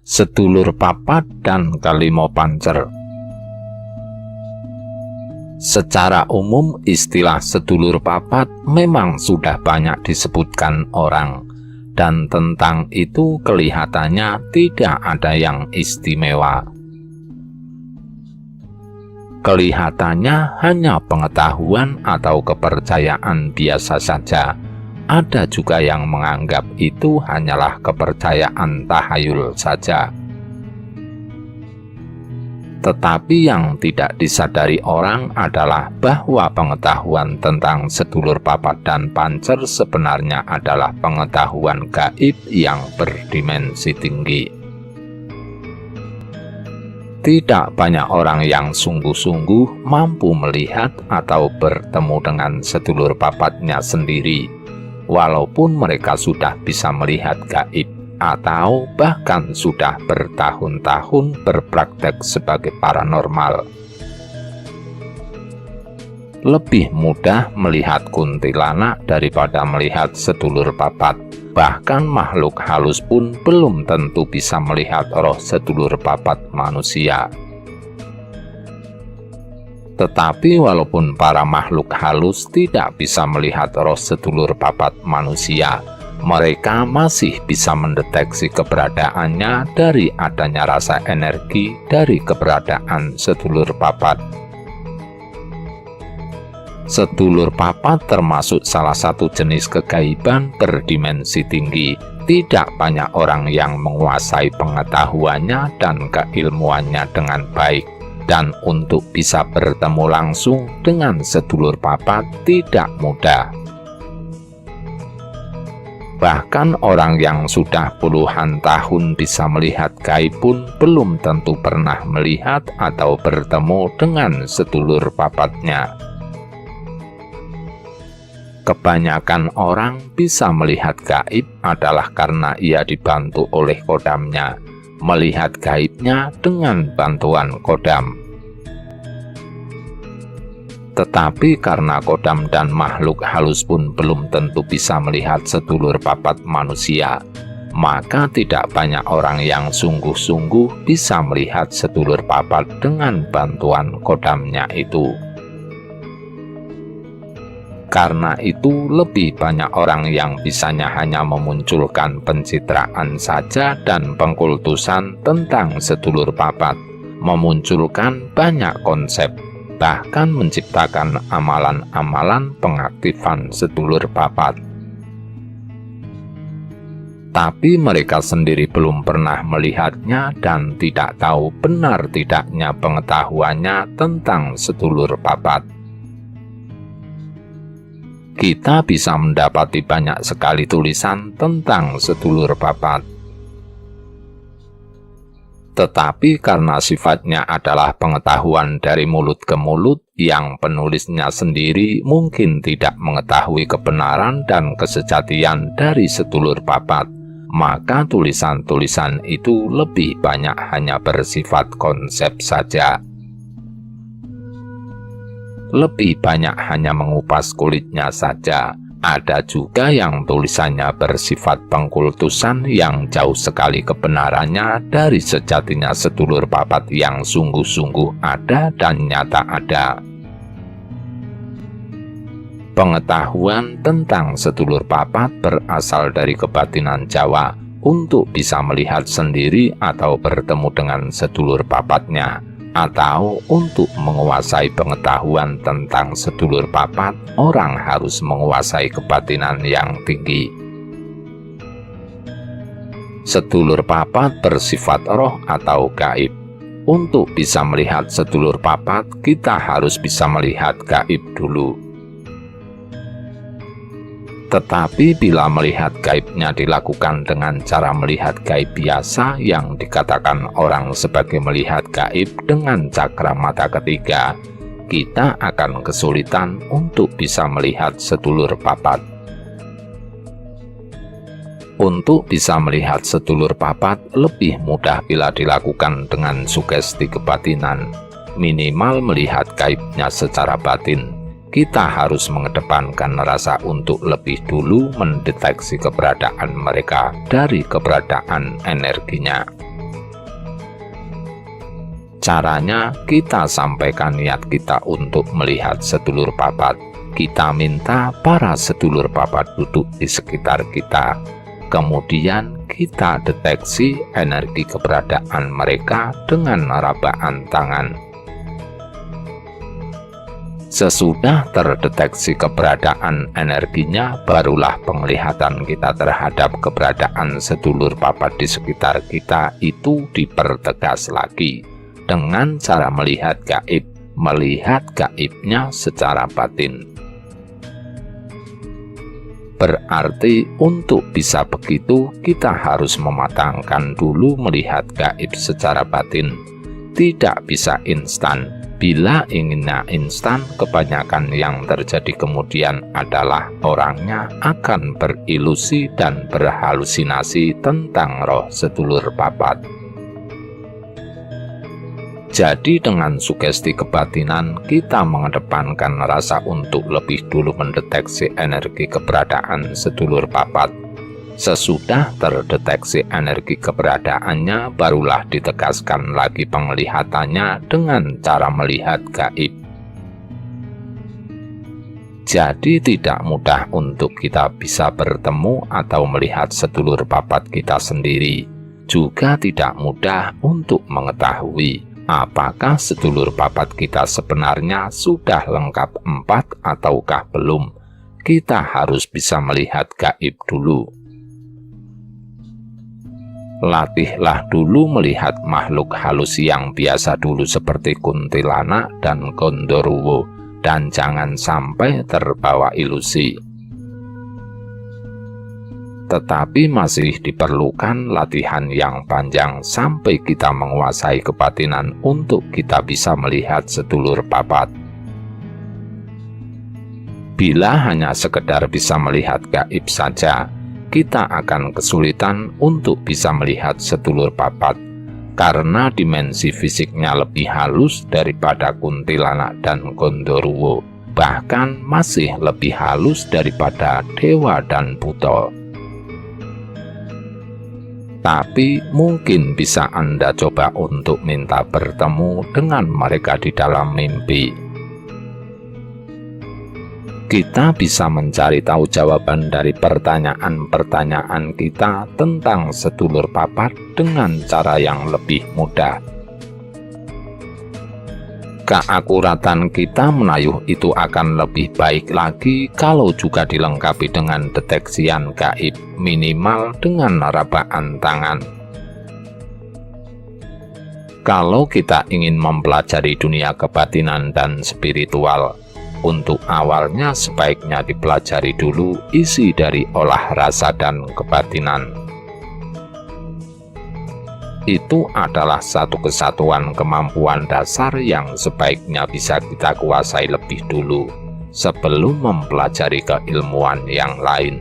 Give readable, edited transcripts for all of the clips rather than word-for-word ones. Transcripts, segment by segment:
sedulur papat dan kelima pancer. Secara umum istilah sedulur papat memang sudah banyak disebutkan orang, dan tentang itu kelihatannya tidak ada yang istimewa. Kelihatannya hanya pengetahuan atau kepercayaan biasa saja. Ada juga yang menganggap itu hanyalah kepercayaan tahayul saja. Tetapi yang tidak disadari orang adalah bahwa pengetahuan tentang sedulur papat dan pancer sebenarnya adalah pengetahuan gaib yang berdimensi tinggi. Tidak banyak orang yang sungguh-sungguh mampu melihat atau bertemu dengan sedulur papatnya sendiri, walaupun mereka sudah bisa melihat gaib atau bahkan sudah bertahun-tahun berpraktek sebagai paranormal. Lebih mudah melihat kuntilanak daripada melihat sedulur papat. Bahkan makhluk halus pun belum tentu bisa melihat roh sedulur papat manusia. Tetapi walaupun para makhluk halus tidak bisa melihat roh sedulur papat manusia, mereka masih bisa mendeteksi keberadaannya dari adanya rasa energi dari keberadaan sedulur papat. Sedulur papat termasuk salah satu jenis kegaiban berdimensi tinggi. Tidak banyak orang yang menguasai pengetahuannya dan keilmuannya dengan baik. Dan untuk bisa bertemu langsung dengan sedulur papat tidak mudah. Bahkan orang yang sudah puluhan tahun bisa melihat gaib pun belum tentu pernah melihat atau bertemu dengan sedulur papatnya. Kebanyakan orang bisa melihat gaib adalah karena ia dibantu oleh kodamnya, melihat gaibnya dengan bantuan kodam. Tetapi karena kodam dan makhluk halus pun belum tentu bisa melihat sedulur papat manusia, maka tidak banyak orang yang sungguh-sungguh bisa melihat sedulur papat dengan bantuan kodamnya itu. Karena itu lebih banyak orang yang bisanya hanya memunculkan pencitraan saja dan pengkultusan tentang sedulur papat, memunculkan banyak konsep, bahkan menciptakan amalan-amalan pengaktifan sedulur papat. Tapi mereka sendiri belum pernah melihatnya dan tidak tahu benar tidaknya pengetahuannya tentang sedulur papat. Kita bisa mendapati banyak sekali tulisan tentang sedulur papat. Tetapi karena sifatnya adalah pengetahuan dari mulut ke mulut, yang penulisnya sendiri mungkin tidak mengetahui kebenaran dan kesejatian dari sedulur papat, maka tulisan-tulisan itu lebih banyak hanya bersifat konsep saja. Lebih banyak hanya mengupas kulitnya saja. Ada juga yang tulisannya bersifat pengkultusan yang jauh sekali kebenarannya dari sejatinya sedulur papat yang sungguh-sungguh ada dan nyata ada. Pengetahuan tentang sedulur papat berasal dari kebatinan Jawa untuk bisa melihat sendiri atau bertemu dengan sedulur papatnya. Atau untuk menguasai pengetahuan tentang sedulur papat, orang harus menguasai kebatinan yang tinggi. Sedulur papat bersifat roh atau gaib. Untuk bisa melihat sedulur papat, kita harus bisa melihat gaib dulu. Tetapi bila melihat gaibnya dilakukan dengan cara melihat gaib biasa yang dikatakan orang sebagai melihat gaib dengan cakra mata ketiga, kita akan kesulitan untuk bisa melihat sedulur papat. Untuk bisa melihat sedulur papat lebih mudah bila dilakukan dengan sugesti kebatinan, minimal melihat gaibnya secara batin. Kita harus mengedepankan rasa untuk lebih dulu mendeteksi keberadaan mereka dari keberadaan energinya. Caranya, kita sampaikan niat kita untuk melihat sedulur papat. Kita minta para sedulur papat duduk di sekitar kita. Kemudian kita deteksi energi keberadaan mereka dengan rabaan tangan. Sesudah terdeteksi keberadaan energinya, barulah penglihatan kita terhadap keberadaan sedulur papat di sekitar kita itu dipertegas lagi dengan cara melihat gaibnya secara batin. Berarti untuk bisa begitu, kita harus mematangkan dulu melihat gaib secara batin. Tidak bisa instan. Bila inginnya instan, kebanyakan yang terjadi kemudian adalah orangnya akan berilusi dan berhalusinasi tentang roh sedulur papat. Jadi dengan sugesti kebatinan, kita mengedepankan rasa untuk lebih dulu mendeteksi energi keberadaan sedulur papat. Sesudah terdeteksi energi keberadaannya, barulah ditegaskan lagi penglihatannya dengan cara melihat gaib. Jadi tidak mudah untuk kita bisa bertemu atau melihat sedulur papat kita sendiri. Juga tidak mudah untuk mengetahui apakah sedulur papat kita sebenarnya sudah lengkap 4 ataukah belum. Kita harus bisa melihat gaib dulu. Latihlah dulu melihat makhluk halus yang biasa dulu seperti kuntilanak dan gondoruwo, dan jangan sampai terbawa ilusi. Tetapi masih diperlukan latihan yang panjang sampai kita menguasai kebatinan untuk kita bisa melihat sedulur papat. Bila hanya sekedar bisa melihat gaib saja, kita akan kesulitan untuk bisa melihat sedulur papat, karena dimensi fisiknya lebih halus daripada kuntilanak dan gondoruwo, bahkan masih lebih halus daripada dewa dan buto. Tapi mungkin bisa Anda coba untuk minta bertemu dengan mereka di dalam mimpi. Kita bisa mencari tahu jawaban dari pertanyaan-pertanyaan kita tentang sedulur papat dengan cara yang lebih mudah. Keakuratan kita menayuh itu akan lebih baik lagi kalau juga dilengkapi dengan deteksian gaib, minimal dengan rabaan tangan. Kalau kita ingin mempelajari dunia kebatinan dan spiritual, untuk awalnya sebaiknya dipelajari dulu isi dari olah rasa dan kebatinan. Itu adalah satu kesatuan kemampuan dasar yang sebaiknya bisa kita kuasai lebih dulu sebelum mempelajari keilmuan yang lain.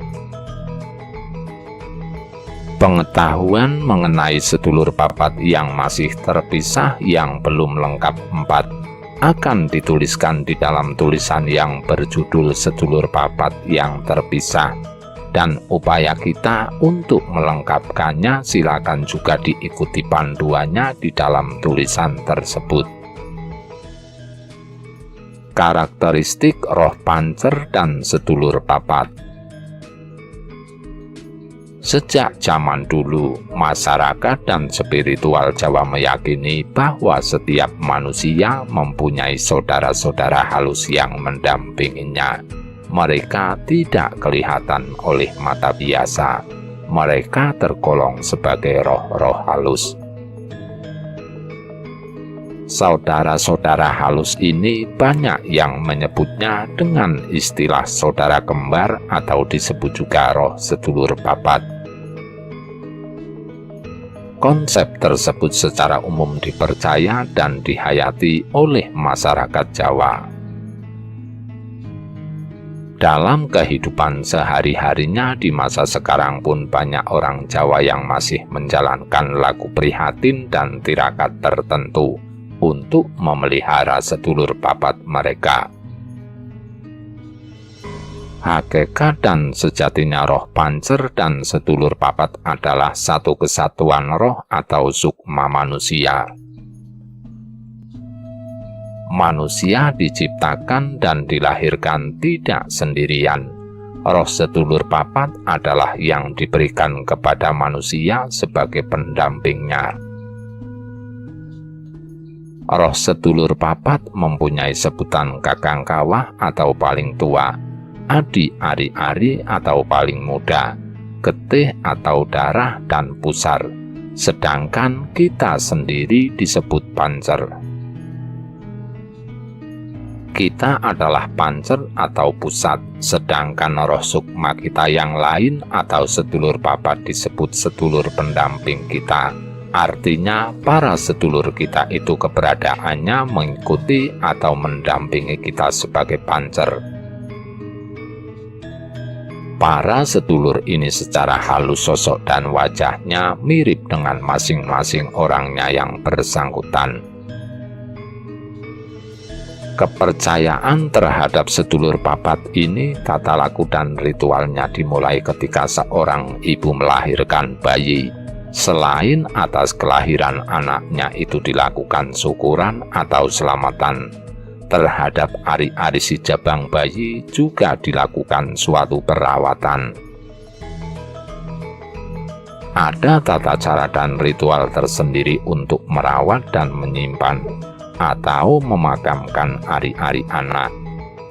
Pengetahuan mengenai sedulur papat yang masih terpisah yang belum lengkap 4 akan dituliskan di dalam tulisan yang berjudul Sedulur Papat yang Terpisah, dan upaya kita untuk melengkapkannya silakan juga diikuti panduannya di dalam tulisan tersebut. Karakteristik roh pancer dan sedulur papat. Sejak zaman dulu, masyarakat dan spiritual Jawa meyakini bahwa setiap manusia mempunyai saudara-saudara halus yang mendampinginya. Mereka tidak kelihatan oleh mata biasa. Mereka tergolong sebagai roh-roh halus. Saudara-saudara halus ini banyak yang menyebutnya dengan istilah saudara kembar atau disebut juga roh sedulur papat. Konsep tersebut secara umum dipercaya dan dihayati oleh masyarakat Jawa. Dalam kehidupan sehari-harinya di masa sekarang pun banyak orang Jawa yang masih menjalankan laku prihatin dan tirakat tertentu untuk memelihara sedulur papat mereka. Hakikat dan sejatinya roh pancer dan sedulur papat adalah satu kesatuan roh atau sukma manusia. Manusia diciptakan dan dilahirkan tidak sendirian. Roh sedulur papat adalah yang diberikan kepada manusia sebagai pendampingnya. Roh sedulur papat mempunyai sebutan kakang kawah atau paling tua, adik ari-ari atau paling muda, getih atau darah dan pusar, sedangkan kita sendiri disebut pancer. Kita adalah pancer atau pusat, sedangkan roh sukma kita yang lain atau sedulur papat disebut sedulur pendamping kita. Artinya, para sedulur kita itu keberadaannya mengikuti atau mendampingi kita sebagai pancer. Para sedulur ini secara halus sosok dan wajahnya mirip dengan masing-masing orangnya yang bersangkutan. Kepercayaan terhadap sedulur papat ini, tata laku dan ritualnya dimulai ketika seorang ibu melahirkan bayi. Selain atas kelahiran anaknya itu dilakukan syukuran atau selamatan, terhadap ari-ari si jabang bayi juga dilakukan suatu perawatan. Ada tata cara dan ritual tersendiri untuk merawat dan menyimpan atau memakamkan ari-ari anak,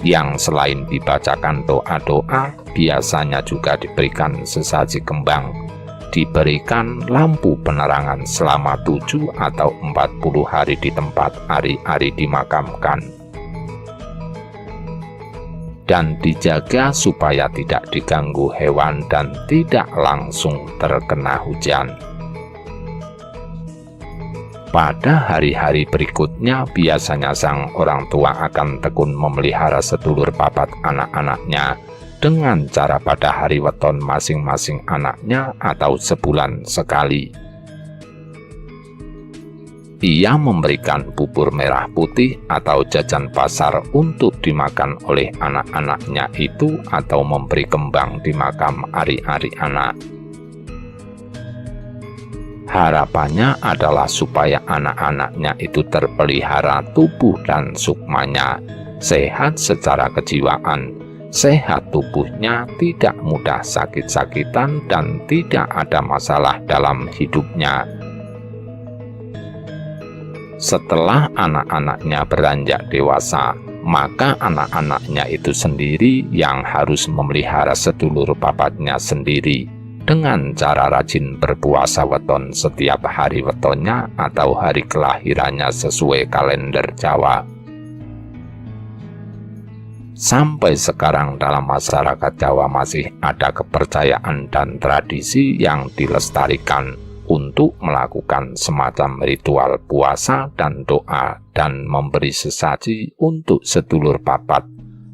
yang selain dibacakan doa-doa, biasanya juga diberikan sesaji kembang, diberikan lampu penerangan selama 7 atau 40 hari di tempat ari-ari dimakamkan, dan dijaga supaya tidak diganggu hewan dan tidak langsung terkena hujan. Pada hari-hari berikutnya, biasanya sang orang tua akan tekun memelihara sedulur papat anak-anaknya dengan cara pada hari weton masing-masing anaknya atau sebulan sekali. Ia memberikan bubur merah putih atau jajan pasar untuk dimakan oleh anak-anaknya itu atau memberi kembang di makam ari-ari anak. Harapannya adalah supaya anak-anaknya itu terpelihara tubuh dan sukmanya, sehat secara kejiwaan, sehat tubuhnya, tidak mudah sakit-sakitan, dan tidak ada masalah dalam hidupnya. Setelah anak-anaknya beranjak dewasa, maka anak-anaknya itu sendiri yang harus memelihara sedulur papatnya sendiri, dengan cara rajin berpuasa weton setiap hari wetonnya atau hari kelahirannya sesuai kalender Jawa. Sampai sekarang dalam masyarakat Jawa masih ada kepercayaan dan tradisi yang dilestarikan untuk melakukan semacam ritual puasa dan doa dan memberi sesaji untuk sedulur papat,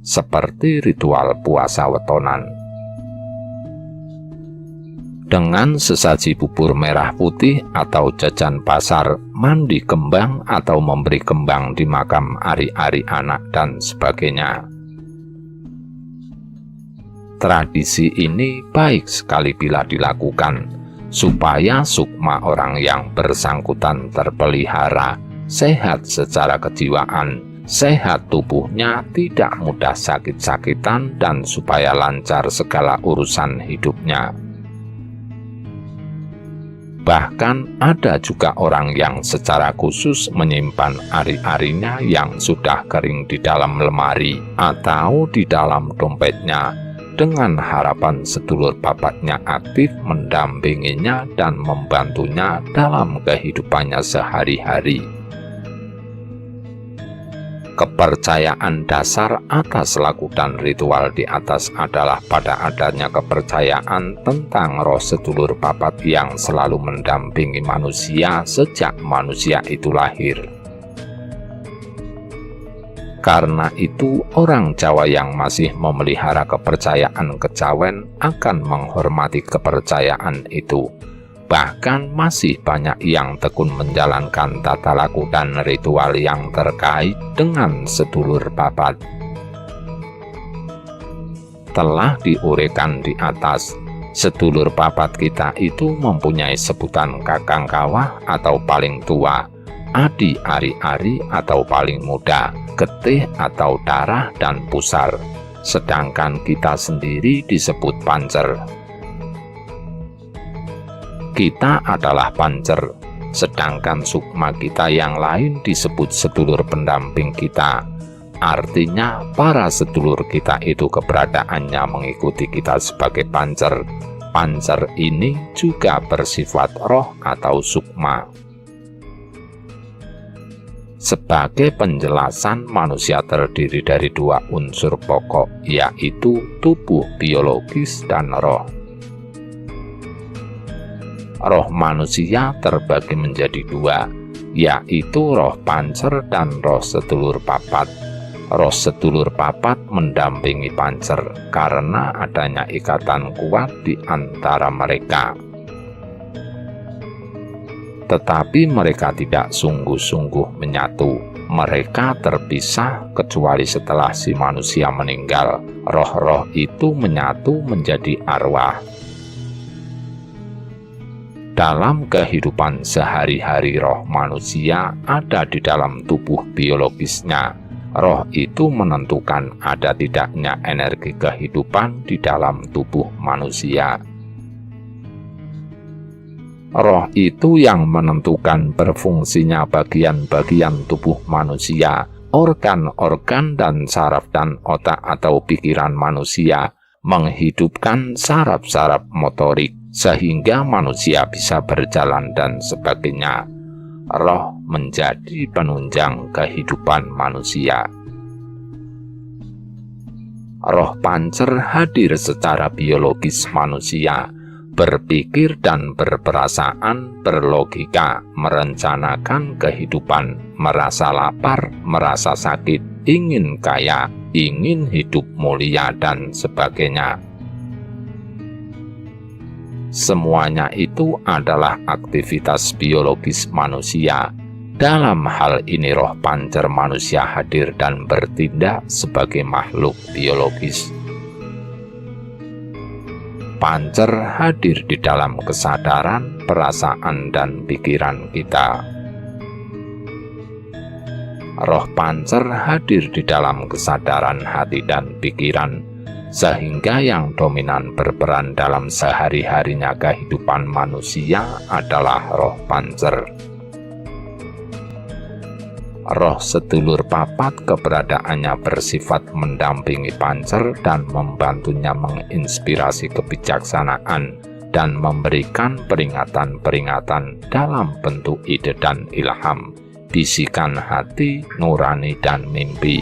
seperti ritual puasa wetonan. Dengan sesaji bubur merah putih atau jajan pasar, mandi kembang atau memberi kembang di makam ari-ari anak dan sebagainya. Tradisi ini baik sekali bila dilakukan, supaya sukma orang yang bersangkutan terpelihara, sehat secara kejiwaan, sehat tubuhnya, tidak mudah sakit-sakitan, dan supaya lancar segala urusan hidupnya. Bahkan ada juga orang yang secara khusus menyimpan ari-arinya yang sudah kering di dalam lemari atau di dalam dompetnya, dengan harapan sedulur papatnya aktif mendampinginya dan membantunya dalam kehidupannya sehari-hari. Kepercayaan dasar atas laku dan ritual di atas adalah pada adanya kepercayaan tentang roh sedulur papat yang selalu mendampingi manusia sejak manusia itu lahir. Karena itu, orang Jawa yang masih memelihara kepercayaan kejawen akan menghormati kepercayaan itu. Bahkan masih banyak yang tekun menjalankan tata laku dan ritual yang terkait dengan sedulur papat. Telah diuraikan di atas, sedulur papat kita itu mempunyai sebutan kakang kawah atau paling tua, adi ari-ari atau paling muda, getih atau darah dan pusar. Sedangkan kita sendiri disebut pancer. Kita adalah pancer, sedangkan sukma kita yang lain disebut sedulur pendamping kita. Artinya para sedulur kita itu keberadaannya mengikuti kita sebagai pancer. Pancer ini juga bersifat roh atau sukma. Sebagai penjelasan, manusia terdiri dari dua unsur pokok, yaitu tubuh biologis dan roh. Roh manusia terbagi menjadi dua, yaitu roh pancer dan roh sedulur papat. Roh sedulur papat mendampingi pancer karena adanya ikatan kuat di antara mereka. Tetapi mereka tidak sungguh-sungguh menyatu. Mereka terpisah kecuali setelah si manusia meninggal. Roh-roh itu menyatu menjadi arwah. Dalam kehidupan sehari-hari, roh manusia ada di dalam tubuh biologisnya. Roh itu menentukan ada tidaknya energi kehidupan di dalam tubuh manusia. Roh itu yang menentukan berfungsinya bagian-bagian tubuh manusia, organ-organ dan saraf dan otak atau pikiran manusia, menghidupkan saraf-saraf motorik, sehingga manusia bisa berjalan dan sebagainya. Roh menjadi penunjang kehidupan manusia. Roh pancer hadir secara biologis manusia, berpikir dan berperasaan, berlogika, merencanakan kehidupan, merasa lapar, merasa sakit, ingin kaya, ingin hidup mulia, dan sebagainya. Semuanya itu adalah aktivitas biologis manusia. Dalam hal ini roh pancer manusia hadir dan bertindak sebagai makhluk biologis. Pancer hadir di dalam kesadaran, perasaan, dan pikiran kita. Roh pancer hadir di dalam kesadaran hati dan pikiran, sehingga yang dominan berperan dalam sehari-harinya kehidupan manusia adalah roh pancer. Roh sedulur papat keberadaannya bersifat mendampingi pancer dan membantunya menginspirasi kebijaksanaan dan memberikan peringatan-peringatan dalam bentuk ide dan ilham, bisikan hati, nurani, dan mimpi.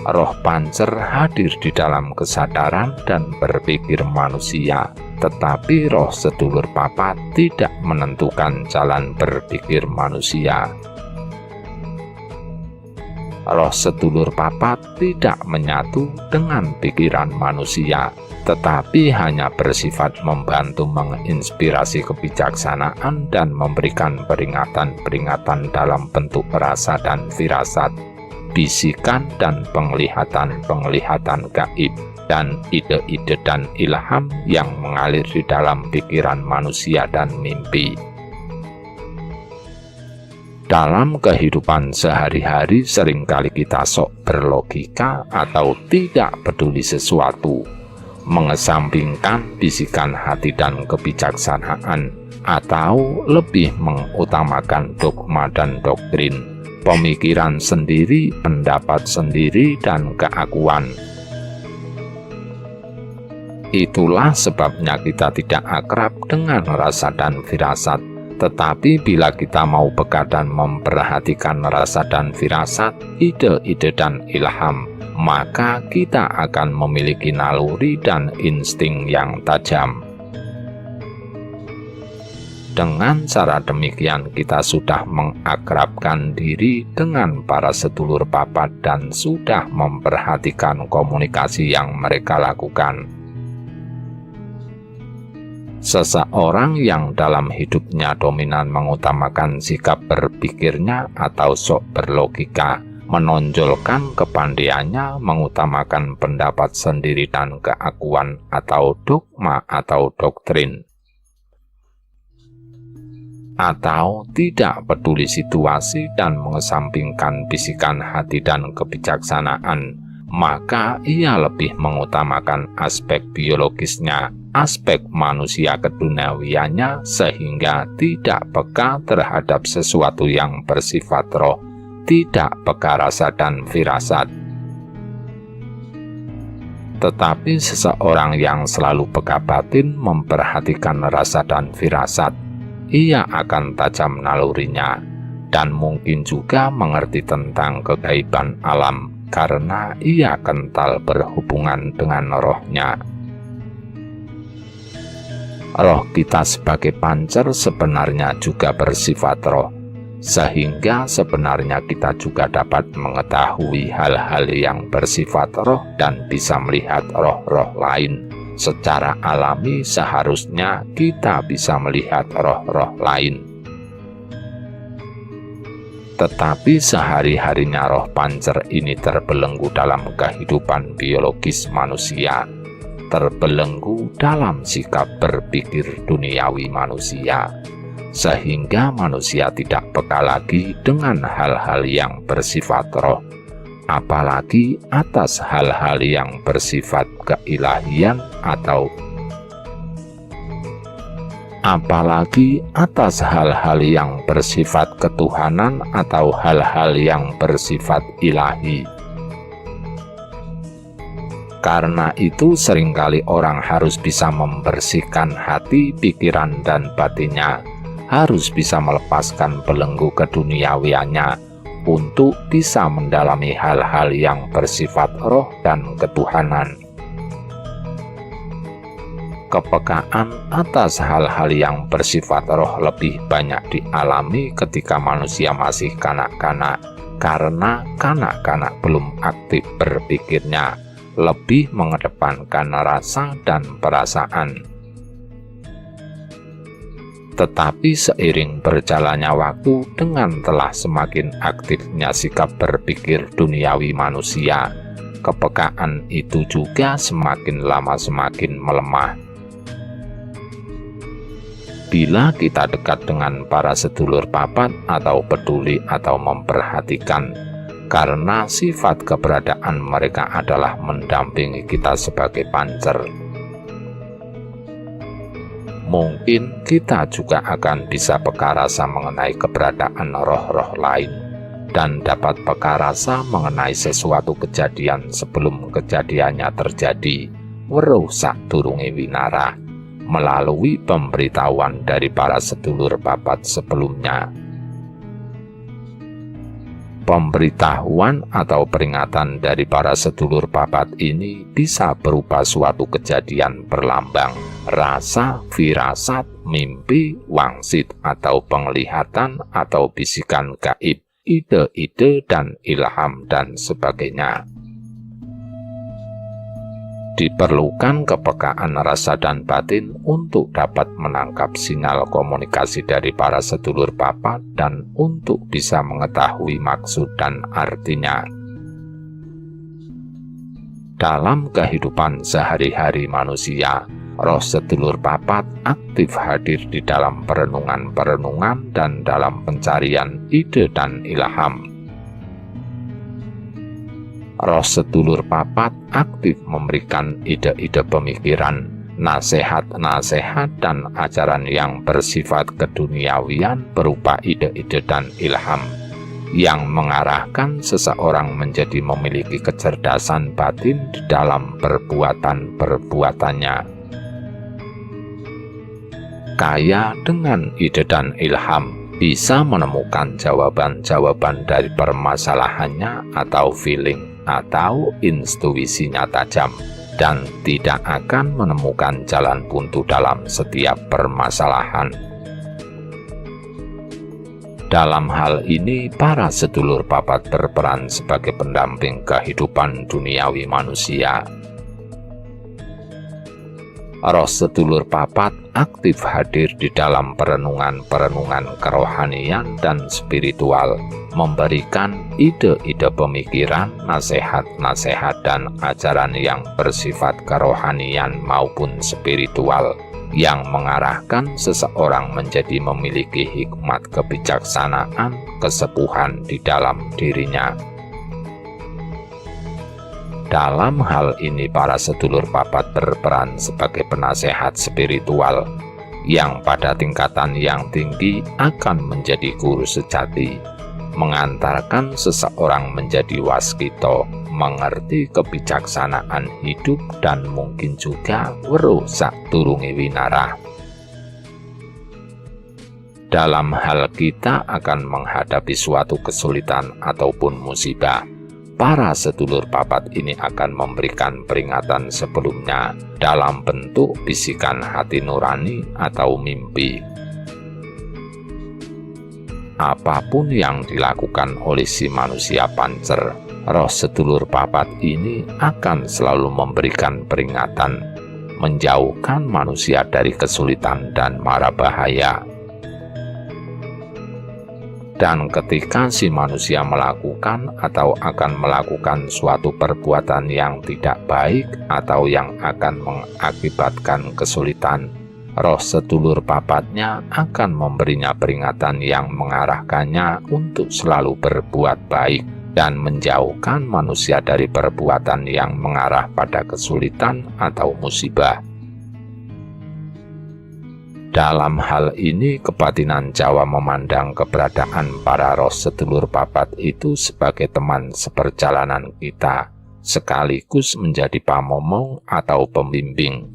Roh pancer hadir di dalam kesadaran dan berpikir manusia, tetapi roh sedulur papat tidak menentukan jalan berpikir manusia. Roh sedulur papat tidak menyatu dengan pikiran manusia, tetapi hanya bersifat membantu menginspirasi kebijaksanaan dan memberikan peringatan-peringatan dalam bentuk rasa dan firasat, bisikan dan penglihatan-penglihatan gaib, dan ide-ide dan ilham yang mengalir di dalam pikiran manusia dan mimpi. Dalam kehidupan sehari-hari seringkali kita sok berlogika atau tidak peduli sesuatu, mengesampingkan bisikan hati dan kebijaksanaan, atau lebih mengutamakan dogma dan doktrin, pemikiran sendiri, pendapat sendiri, dan keakuan. Itulah sebabnya kita tidak akrab dengan rasa dan firasat. Tetapi bila kita mau peka dan memperhatikan rasa dan firasat, ide-ide dan ilham, maka kita akan memiliki naluri dan insting yang tajam. Dengan cara demikian kita sudah mengakrabkan diri dengan para sedulur papat dan sudah memperhatikan komunikasi yang mereka lakukan. Seseorang yang dalam hidupnya dominan mengutamakan sikap berpikirnya atau sok berlogika, menonjolkan kepandaiannya, mengutamakan pendapat sendiri dan keakuan atau dogma atau doktrin. atau tidak peduli situasi dan mengesampingkan bisikan hati dan kebijaksanaan, maka ia lebih mengutamakan aspek biologisnya, aspek manusia keduniawiannya, sehingga tidak peka terhadap sesuatu yang bersifat roh, tidak peka rasa dan firasat. Tetapi seseorang yang selalu peka batin memperhatikan rasa dan firasat, ia akan tajam nalurinya, dan mungkin juga mengerti tentang kegaiban alam, karena ia kental berhubungan dengan rohnya. Roh kita sebagai pancer sebenarnya juga bersifat roh, sehingga sebenarnya kita juga dapat mengetahui hal-hal yang bersifat roh dan bisa melihat roh-roh lain. Secara alami seharusnya kita bisa melihat roh-roh lain. Tetapi sehari-harinya roh pancer ini terbelenggu dalam kehidupan biologis manusia, terbelenggu dalam sikap berpikir duniawi manusia, sehingga manusia tidak peka lagi dengan hal-hal yang bersifat roh, apalagi atas hal-hal yang bersifat keilahian atau apalagi atas hal-hal yang bersifat ketuhanan atau hal-hal yang bersifat ilahi. Karena itu seringkali orang harus bisa membersihkan hati, pikiran, dan batinnya, harus bisa melepaskan belenggu keduniawiannya untuk bisa mendalami hal-hal yang bersifat roh dan ketuhanan. Kepekaan atas hal-hal yang bersifat roh lebih banyak dialami ketika manusia masih kanak-kanak, karena kanak-kanak belum aktif berpikirnya, lebih mengedepankan rasa dan perasaan. Tetapi seiring berjalannya waktu, dengan telah semakin aktifnya sikap berpikir duniawi manusia, kepekaan itu juga semakin lama semakin melemah. Bila kita dekat dengan para sedulur papat atau peduli atau memperhatikan, karena sifat keberadaan mereka adalah mendampingi kita sebagai pancer, mungkin kita juga akan bisa peka rasa mengenai keberadaan roh-roh lain, dan dapat peka rasa mengenai sesuatu kejadian sebelum kejadiannya terjadi, weruh sadurunge winarah, melalui pemberitahuan dari para sedulur papat sebelumnya. Pemberitahuan atau peringatan dari para sedulur papat ini bisa berupa suatu kejadian berlambang, rasa, firasat, mimpi, wangsit atau penglihatan atau bisikan gaib, ide-ide dan ilham dan sebagainya. Diperlukan kepekaan rasa dan batin untuk dapat menangkap sinyal komunikasi dari para sedulur papat dan untuk bisa mengetahui maksud dan artinya. Dalam kehidupan sehari-hari manusia, roh sedulur papat aktif hadir di dalam perenungan-perenungan dan dalam pencarian ide dan ilham. Roh sedulur papat aktif memberikan ide-ide pemikiran, nasihat-nasihat dan ajaran yang bersifat keduniawian berupa ide-ide dan ilham, yang mengarahkan seseorang menjadi memiliki kecerdasan batin di dalam perbuatan-perbuatannya. Kaya dengan ide dan ilham, bisa menemukan jawaban-jawaban dari permasalahannya atau feeling atau intuisinya tajam, dan tidak akan menemukan jalan buntu dalam setiap permasalahan. Dalam hal ini, para sedulur papat berperan sebagai pendamping kehidupan duniawi manusia. Roh sedulur papat aktif hadir di dalam perenungan-perenungan kerohanian dan spiritual, memberikan ide-ide pemikiran, nasihat-nasihat dan ajaran yang bersifat kerohanian maupun spiritual, yang mengarahkan seseorang menjadi memiliki hikmat kebijaksanaan, kesepuhan di dalam dirinya. Dalam hal ini para sedulur papat berperan sebagai penasehat spiritual yang pada tingkatan yang tinggi akan menjadi guru sejati, mengantarkan seseorang menjadi waskita, mengerti kebijaksanaan hidup dan mungkin juga weruh sadurunge winarah. Dalam hal kita akan menghadapi suatu kesulitan ataupun musibah, para sedulur papat ini akan memberikan peringatan sebelumnya dalam bentuk bisikan hati nurani atau mimpi. Apapun yang dilakukan oleh si manusia pancer, roh sedulur papat ini akan selalu memberikan peringatan, menjauhkan manusia dari kesulitan dan mara bahaya. Dan ketika si manusia melakukan atau akan melakukan suatu perbuatan yang tidak baik atau yang akan mengakibatkan kesulitan, roh sedulur papatnya akan memberinya peringatan yang mengarahkannya untuk selalu berbuat baik dan menjauhkan manusia dari perbuatan yang mengarah pada kesulitan atau musibah. Dalam hal ini, kebatinan Jawa memandang keberadaan para roh sedulur papat itu sebagai teman seperjalanan kita, sekaligus menjadi pamomong atau pembimbing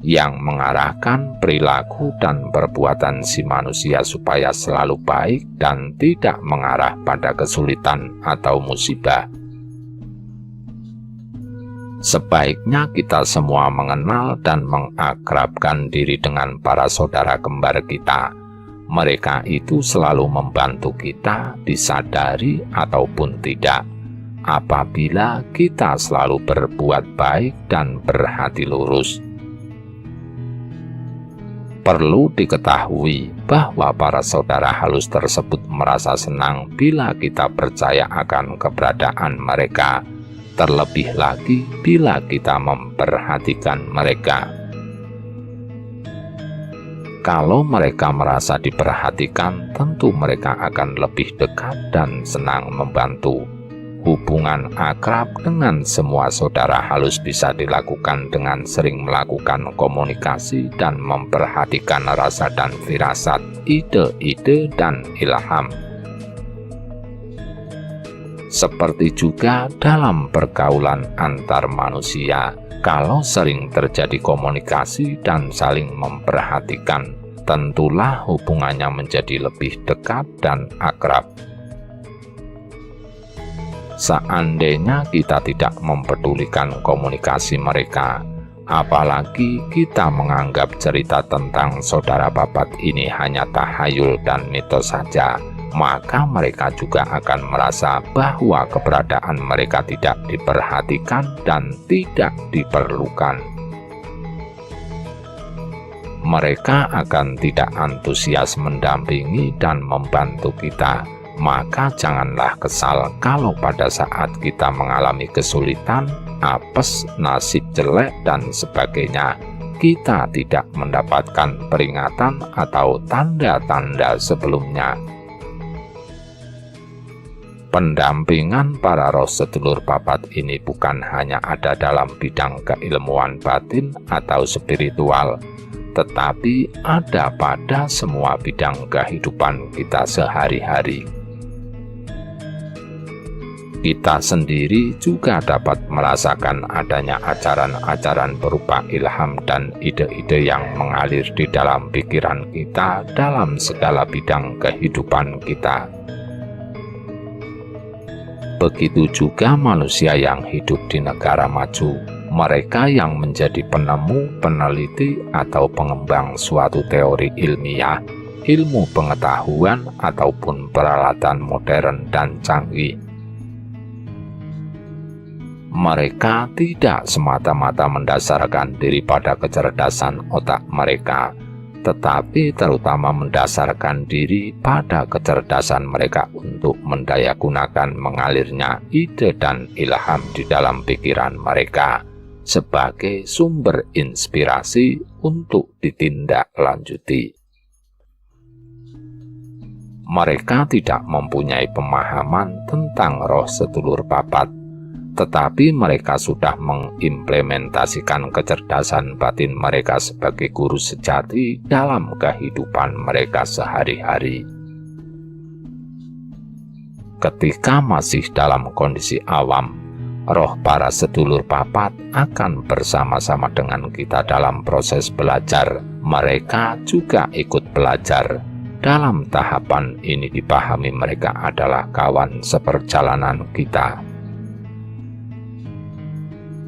yang mengarahkan perilaku dan perbuatan si manusia supaya selalu baik dan tidak mengarah pada kesulitan atau musibah. Sebaiknya kita semua mengenal dan mengakrabkan diri dengan para saudara kembar kita. Mereka itu selalu membantu kita, disadari ataupun tidak, apabila kita selalu berbuat baik dan berhati lurus. Perlu diketahui bahwa para saudara halus tersebut merasa senang bila kita percaya akan keberadaan mereka, terlebih lagi bila kita memperhatikan mereka. Kalau mereka merasa diperhatikan, tentu mereka akan lebih dekat dan senang membantu. Hubungan akrab dengan semua saudara halus bisa dilakukan dengan sering melakukan komunikasi dan memperhatikan rasa dan firasat, ide-ide dan ilham. Seperti juga dalam pergaulan antar manusia, kalau sering terjadi komunikasi dan saling memperhatikan, tentulah hubungannya menjadi lebih dekat dan akrab. Seandainya kita tidak mempedulikan komunikasi mereka, apalagi kita menganggap cerita tentang saudara papat ini hanya tahayul dan mitos saja, maka mereka juga akan merasa bahwa keberadaan mereka tidak diperhatikan dan tidak diperlukan. Mereka akan tidak antusias mendampingi dan membantu kita. Maka janganlah kesal kalau pada saat kita mengalami kesulitan, apes, nasib jelek, dan sebagainya, kita tidak mendapatkan peringatan atau tanda-tanda sebelumnya. Pendampingan para roh sedulur papat ini bukan hanya ada dalam bidang keilmuan batin atau spiritual, tetapi ada pada semua bidang kehidupan kita sehari-hari. Kita sendiri juga dapat merasakan adanya ajaran-ajaran berupa ilham dan ide-ide yang mengalir di dalam pikiran kita dalam segala bidang kehidupan kita. Begitu juga manusia yang hidup di negara maju, mereka yang menjadi penemu, peneliti, atau pengembang suatu teori ilmiah, ilmu pengetahuan, ataupun peralatan modern dan canggih. Mereka tidak semata-mata mendasarkan diri pada kecerdasan otak mereka, tetapi terutama mendasarkan diri pada kecerdasan mereka untuk mendayagunakan mengalirnya ide dan ilham di dalam pikiran mereka, sebagai sumber inspirasi untuk ditindaklanjuti. Mereka tidak mempunyai pemahaman tentang roh sedulur papat, tetapi mereka sudah mengimplementasikan kecerdasan batin mereka sebagai guru sejati dalam kehidupan mereka sehari-hari. Ketika masih dalam kondisi awam, roh para sedulur papat akan bersama-sama dengan kita dalam proses belajar. Mereka juga ikut belajar. Dalam tahapan ini dipahami mereka adalah kawan seperjalanan kita.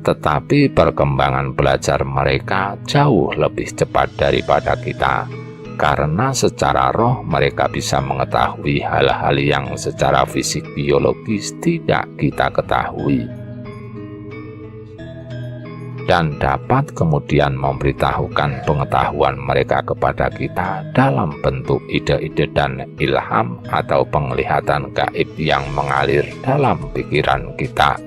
Tetapi perkembangan belajar mereka jauh lebih cepat daripada kita, karena secara roh mereka bisa mengetahui hal-hal yang secara fisik biologis tidak kita ketahui, dan dapat kemudian memberitahukan pengetahuan mereka kepada kita dalam bentuk ide-ide dan ilham atau penglihatan gaib yang mengalir dalam pikiran kita.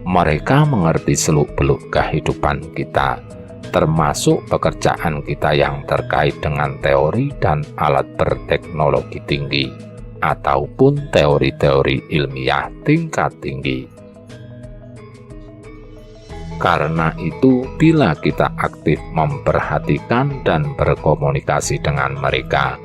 Mereka mengerti seluk-beluk kehidupan kita, termasuk pekerjaan kita yang terkait dengan teori dan alat berteknologi tinggi, ataupun teori-teori ilmiah tingkat tinggi. Karena itu, bila kita aktif memperhatikan dan berkomunikasi dengan mereka,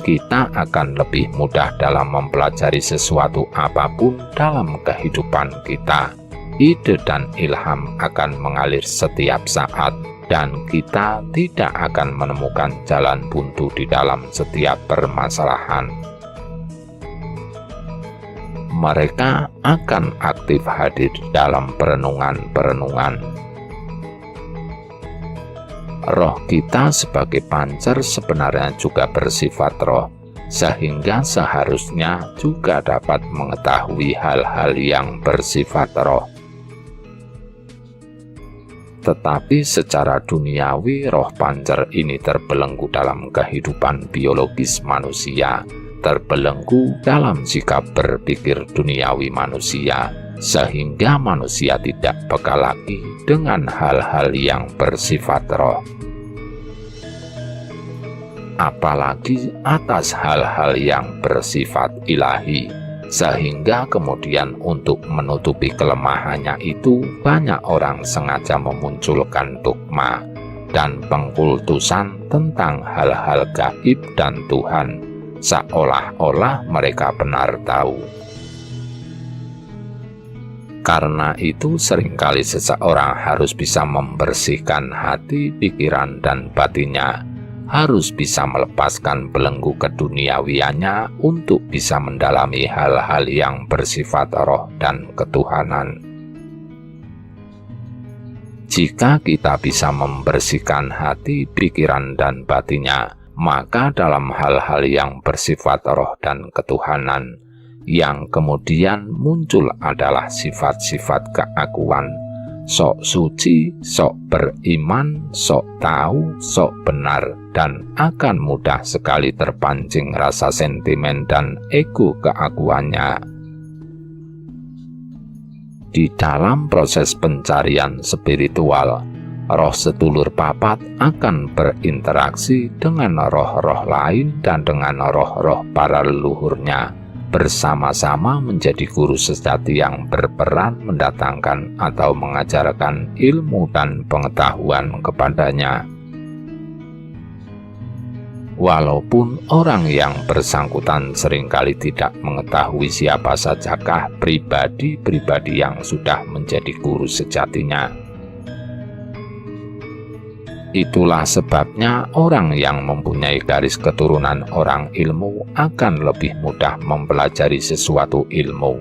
kita akan lebih mudah dalam mempelajari sesuatu apapun dalam kehidupan kita. Ide dan ilham akan mengalir setiap saat, dan kita tidak akan menemukan jalan buntu di dalam setiap permasalahan. Mereka akan aktif hadir dalam perenungan-perenungan. Roh kita sebagai pancer sebenarnya juga bersifat roh, sehingga seharusnya juga dapat mengetahui hal-hal yang bersifat roh. Tetapi secara duniawi, roh pancer ini terbelenggu dalam kehidupan biologis manusia, terbelenggu dalam sikap berpikir duniawi manusia, sehingga manusia tidak peka lagi dengan hal-hal yang bersifat roh, apalagi atas hal-hal yang bersifat ilahi, sehingga kemudian untuk menutupi kelemahannya itu banyak orang sengaja memunculkan dogma dan pengkultusan tentang hal-hal gaib dan Tuhan, seolah-olah mereka benar tahu. Karena itu seringkali seseorang harus bisa membersihkan hati, pikiran, dan batinnya, harus bisa melepaskan belenggu keduniawiannya untuk bisa mendalami hal-hal yang bersifat roh dan ketuhanan. Jika kita bisa membersihkan hati, pikiran, dan batinnya, maka dalam hal-hal yang bersifat roh dan ketuhanan, yang kemudian muncul adalah sifat-sifat keakuan, sok suci, sok beriman, sok tahu, sok benar, dan akan mudah sekali terpancing rasa sentimen dan ego keakuannya. Di dalam proses pencarian spiritual, roh sedulur papat akan berinteraksi dengan roh-roh lain dan dengan roh-roh para leluhurnya, bersama-sama menjadi guru sejati yang berperan mendatangkan atau mengajarkan ilmu dan pengetahuan kepadanya. Walaupun orang yang bersangkutan seringkali tidak mengetahui siapa sajakah pribadi-pribadi yang sudah menjadi guru sejatinya. Itulah sebabnya orang yang mempunyai garis keturunan orang ilmu akan lebih mudah mempelajari sesuatu ilmu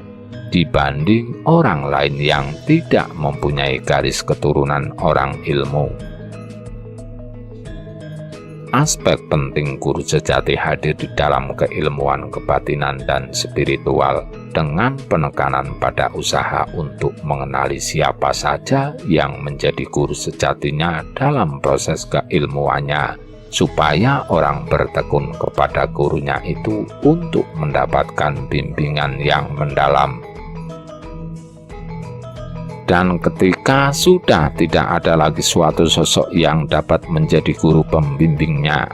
dibanding orang lain yang tidak mempunyai garis keturunan orang ilmu. Aspek penting guru sejati hadir di dalam keilmuan kebatinan dan spiritual dengan penekanan pada usaha untuk mengenali siapa saja yang menjadi guru sejatinya dalam proses keilmuannya, supaya orang bertekun kepada gurunya itu untuk mendapatkan bimbingan yang mendalam. Dan ketika sudah tidak ada lagi suatu sosok yang dapat menjadi guru pembimbingnya,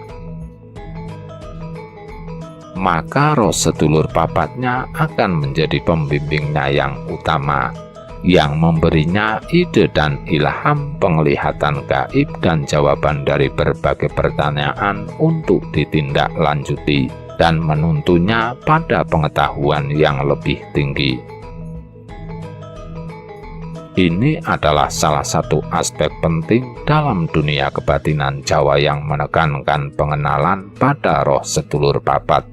maka roh sedulur papatnya akan menjadi pembimbingnya yang utama, yang memberinya ide dan ilham, penglihatan gaib, dan jawaban dari berbagai pertanyaan untuk ditindaklanjuti dan menuntunnya pada pengetahuan yang lebih tinggi. Ini adalah salah satu aspek penting dalam dunia kebatinan Jawa yang menekankan pengenalan pada roh sedulur papat,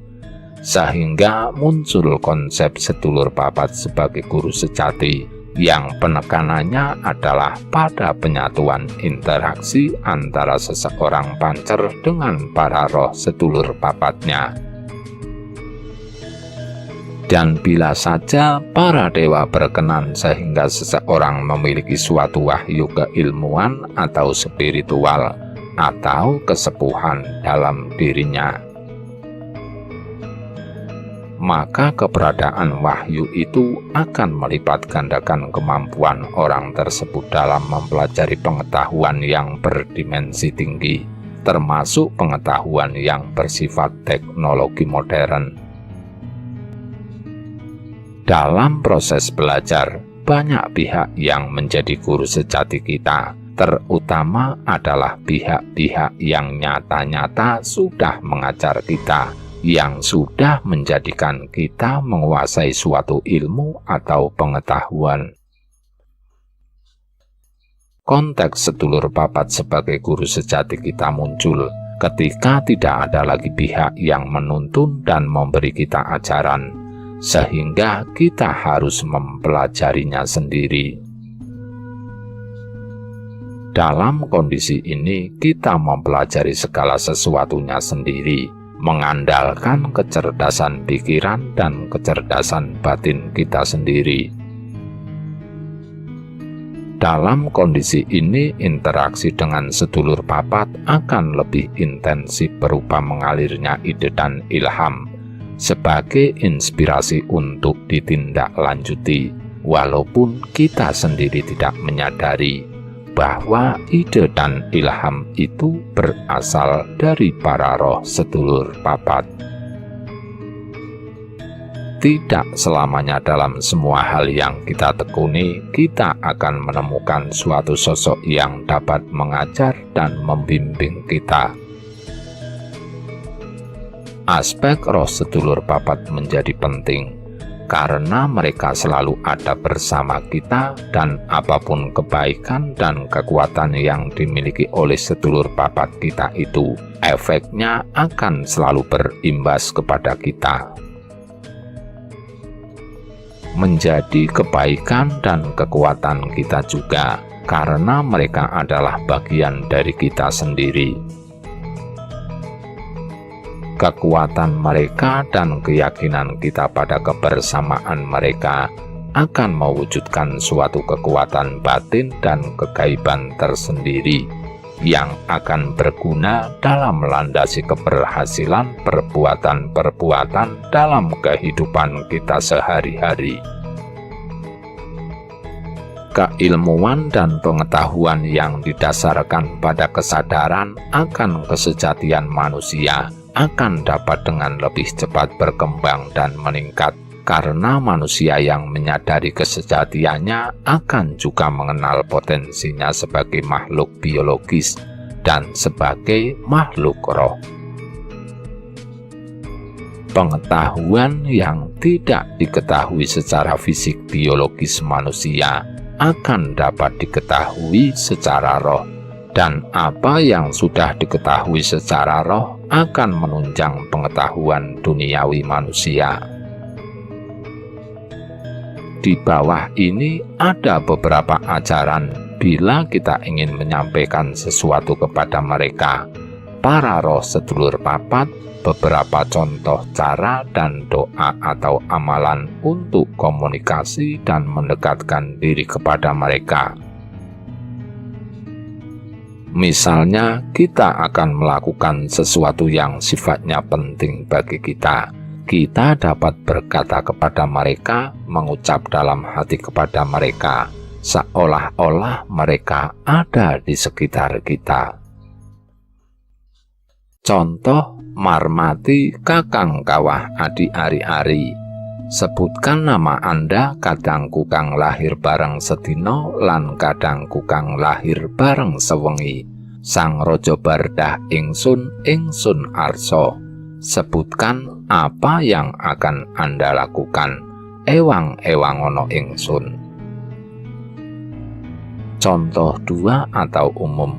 sehingga muncul konsep sedulur papat sebagai guru sejati yang penekanannya adalah pada penyatuan interaksi antara seseorang pancer dengan para roh sedulur papatnya. Dan bila saja para dewa berkenan sehingga seseorang memiliki suatu wahyu keilmuan atau spiritual atau kesepuhan dalam dirinya, maka keberadaan wahyu itu akan melipat gandakan kemampuan orang tersebut dalam mempelajari pengetahuan yang berdimensi tinggi, termasuk pengetahuan yang bersifat teknologi modern. Dalam proses belajar, banyak pihak yang menjadi guru sejati kita, terutama adalah pihak-pihak yang nyata-nyata sudah mengajar kita, yang sudah menjadikan kita menguasai suatu ilmu atau pengetahuan. Konteks sedulur papat sebagai guru sejati kita muncul ketika tidak ada lagi pihak yang menuntun dan memberi kita ajaran, sehingga kita harus mempelajarinya sendiri. Dalam kondisi ini, kita mempelajari segala sesuatunya sendiri, mengandalkan kecerdasan pikiran dan kecerdasan batin kita sendiri. Dalam kondisi ini, interaksi dengan sedulur papat akan lebih intensif berupa mengalirnya ide dan ilham, sebagai inspirasi untuk ditindaklanjuti, walaupun kita sendiri tidak menyadari bahwa ide dan ilham itu berasal dari para roh sedulur papat. Tidak selamanya dalam semua hal yang kita tekuni, kita akan menemukan suatu sosok yang dapat mengajar dan membimbing kita. Aspek roh sedulur papat menjadi penting, karena mereka selalu ada bersama kita, dan apapun kebaikan dan kekuatan yang dimiliki oleh sedulur papat kita itu, efeknya akan selalu berimbas kepada kita. Menjadi kebaikan dan kekuatan kita juga, karena mereka adalah bagian dari kita sendiri. Kekuatan mereka dan keyakinan kita pada kebersamaan mereka akan mewujudkan suatu kekuatan batin dan kegaiban tersendiri yang akan berguna dalam melandasi keberhasilan perbuatan-perbuatan dalam kehidupan kita sehari-hari. Keilmuan dan pengetahuan yang didasarkan pada kesadaran akan kesejatian manusia akan dapat dengan lebih cepat berkembang dan meningkat, karena manusia yang menyadari kesejatiannya akan juga mengenal potensinya sebagai makhluk biologis dan sebagai makhluk roh. Pengetahuan yang tidak diketahui secara fisik biologis manusia akan dapat diketahui secara roh, dan apa yang sudah diketahui secara roh akan menunjang pengetahuan duniawi manusia. Di bawah ini ada beberapa ajaran bila kita ingin menyampaikan sesuatu kepada mereka, para roh sedulur papat, beberapa contoh cara dan doa atau amalan untuk komunikasi dan mendekatkan diri kepada mereka. Misalnya, kita akan melakukan sesuatu yang sifatnya penting bagi kita. Kita dapat berkata kepada mereka, mengucap dalam hati kepada mereka, seolah-olah mereka ada di sekitar kita. Contoh marmati kakang kawah adi ari-ari. Sebutkan nama Anda kadangku kang lahir bareng sedina lan kadangku kang lahir bareng sewengi. Sang Raja Bardah ingsun arsa. Sebutkan apa yang akan Anda lakukan. Ewang-ewangono ingsun. Contoh 2 atau umum.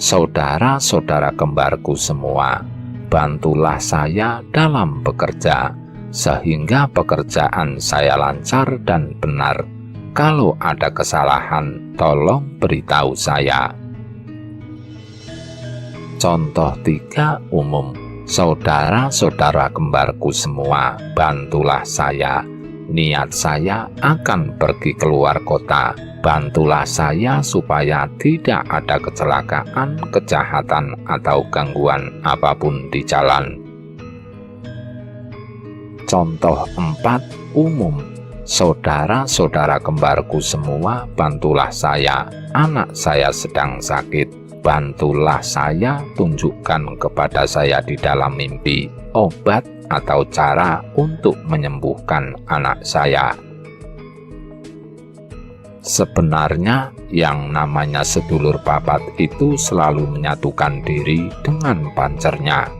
Saudara-saudara kembarku semua, bantulah saya dalam bekerja, sehingga pekerjaan saya lancar dan benar. Kalau ada kesalahan, tolong beritahu saya. Contoh 3 umum. Saudara-saudara kembarku semua, bantulah saya. Niat saya akan pergi keluar kota. Bantulah saya supaya tidak ada kecelakaan, kejahatan, atau gangguan apapun di jalan. Contoh 4 umum. Saudara-saudara kembarku semua, bantulah saya. Anak saya sedang sakit. Bantulah saya, tunjukkan kepada saya di dalam mimpi obat atau cara untuk menyembuhkan anak saya. Sebenarnya yang namanya sedulur papat itu selalu menyatukan diri dengan pancernya.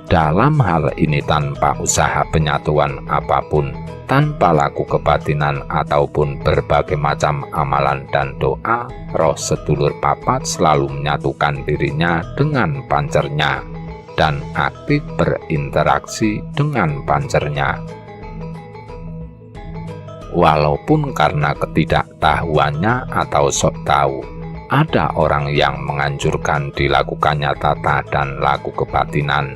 Dalam hal ini tanpa usaha penyatuan apapun, tanpa laku kebatinan ataupun berbagai macam amalan dan doa, roh sedulur papat selalu menyatukan dirinya dengan pancernya dan aktif berinteraksi dengan pancernya. Walaupun karena ketidaktahuannya atau sok tahu, ada orang yang menganjurkan dilakukannya tata dan laku kebatinan,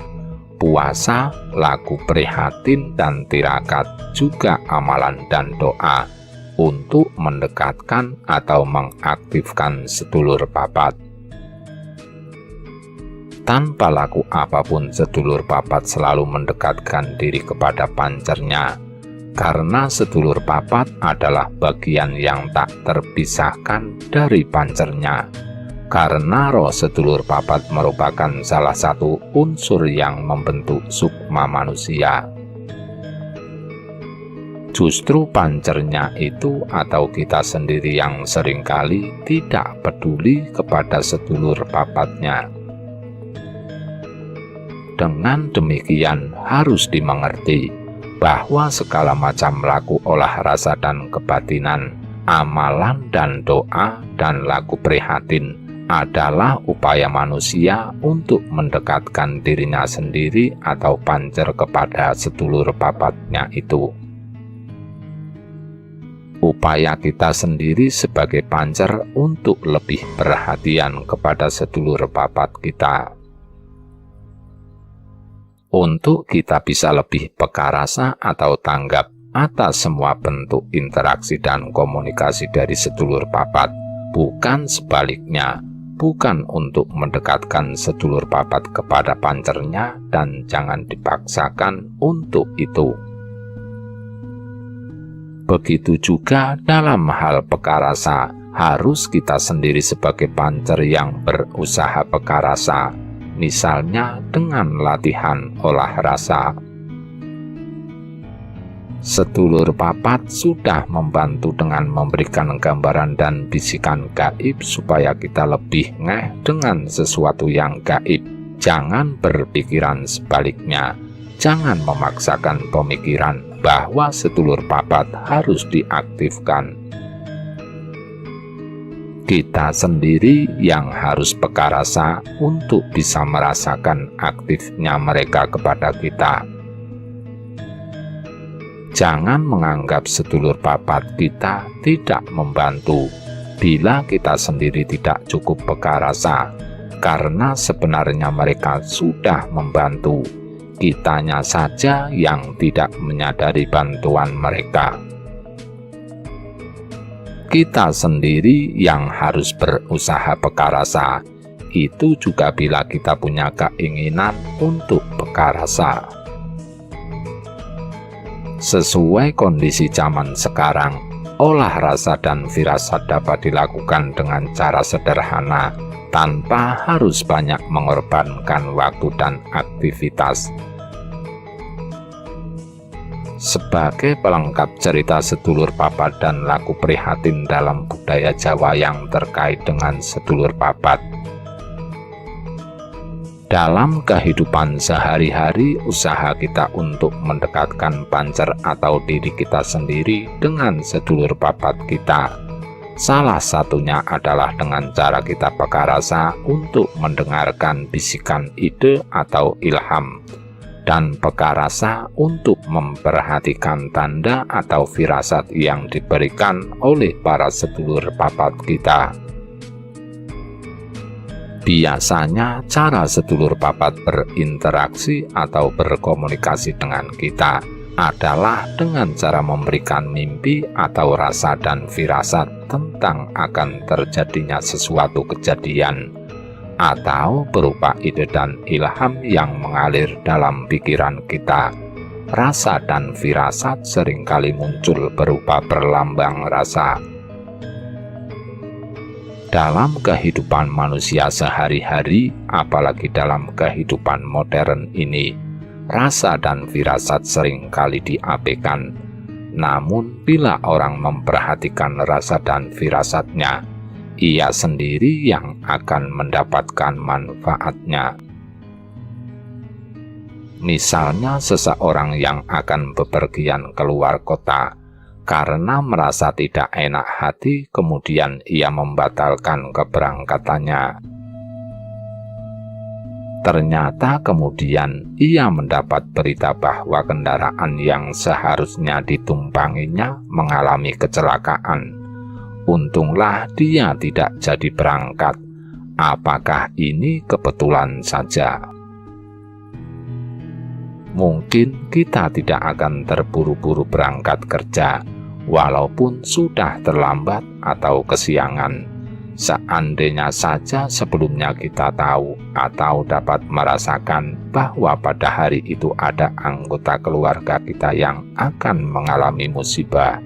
puasa, laku prihatin dan tirakat, juga amalan dan doa untuk mendekatkan atau mengaktifkan sedulur papat. Tanpa laku apapun, sedulur papat selalu mendekatkan diri kepada pancernya, karena sedulur papat adalah bagian yang tak terpisahkan dari pancernya. Karena roh sedulur papat merupakan salah satu unsur yang membentuk sukma manusia. Justru pancernya itu atau kita sendiri yang seringkali tidak peduli kepada sedulur papatnya. Dengan demikian harus dimengerti bahwa segala macam laku olah rasa dan kebatinan, amalan dan doa, dan laku prihatin adalah upaya manusia untuk mendekatkan dirinya sendiri atau pancer kepada sedulur papatnya itu. Upaya kita sendiri sebagai pancer untuk lebih perhatian kepada sedulur papat kita. Untuk kita bisa lebih peka rasa atau tanggap atas semua bentuk interaksi dan komunikasi dari sedulur papat, bukan sebaliknya, bukan untuk mendekatkan sedulur papat kepada pancernya dan jangan dipaksakan untuk itu. Begitu juga dalam hal peka rasa, harus kita sendiri sebagai pancer yang berusaha peka rasa, misalnya dengan latihan olah rasa. Sedulur papat sudah membantu dengan memberikan gambaran dan bisikan gaib supaya kita lebih ngeh dengan sesuatu yang gaib. Jangan berpikiran sebaliknya. Jangan memaksakan pemikiran bahwa sedulur papat harus diaktifkan. Kita sendiri yang harus peka rasa untuk bisa merasakan aktifnya mereka kepada kita. Jangan menganggap sedulur papat kita tidak membantu bila kita sendiri tidak cukup peka rasa, karena sebenarnya mereka sudah membantu. Kitanya saja yang tidak menyadari bantuan mereka. Kita sendiri yang harus berusaha peka rasa, itu juga bila kita punya keinginan untuk peka rasa. Sesuai kondisi zaman sekarang, olah rasa dan firasat dapat dilakukan dengan cara sederhana, tanpa harus banyak mengorbankan waktu dan aktivitas. Sebagai pelengkap cerita sedulur papat dan laku prihatin dalam budaya Jawa yang terkait dengan sedulur papat. Dalam kehidupan sehari-hari, usaha kita untuk mendekatkan pancer atau diri kita sendiri dengan sedulur papat kita. Salah satunya adalah dengan cara kita peka rasa untuk mendengarkan bisikan ide atau ilham, dan peka rasa untuk memperhatikan tanda atau firasat yang diberikan oleh para sedulur papat kita. Biasanya cara sedulur papat berinteraksi atau berkomunikasi dengan kita adalah dengan cara memberikan mimpi atau rasa dan firasat tentang akan terjadinya sesuatu kejadian, atau berupa ide dan ilham yang mengalir dalam pikiran kita. Rasa dan firasat seringkali muncul berupa berlambang rasa. Dalam kehidupan manusia sehari-hari, apalagi dalam kehidupan modern ini, rasa dan firasat seringkali diabaikan. Namun, bila orang memperhatikan rasa dan firasatnya, ia sendiri yang akan mendapatkan manfaatnya. Misalnya, seseorang yang akan bepergian keluar kota, karena merasa tidak enak hati, kemudian ia membatalkan keberangkatannya. Ternyata kemudian ia mendapat berita bahwa kendaraan yang seharusnya ditumpanginya mengalami kecelakaan. Untunglah dia tidak jadi berangkat. Apakah ini kebetulan saja? Mungkin kita tidak akan terburu-buru berangkat kerja, walaupun sudah terlambat atau kesiangan. Seandainya saja sebelumnya kita tahu atau dapat merasakan bahwa pada hari itu ada anggota keluarga kita yang akan mengalami musibah.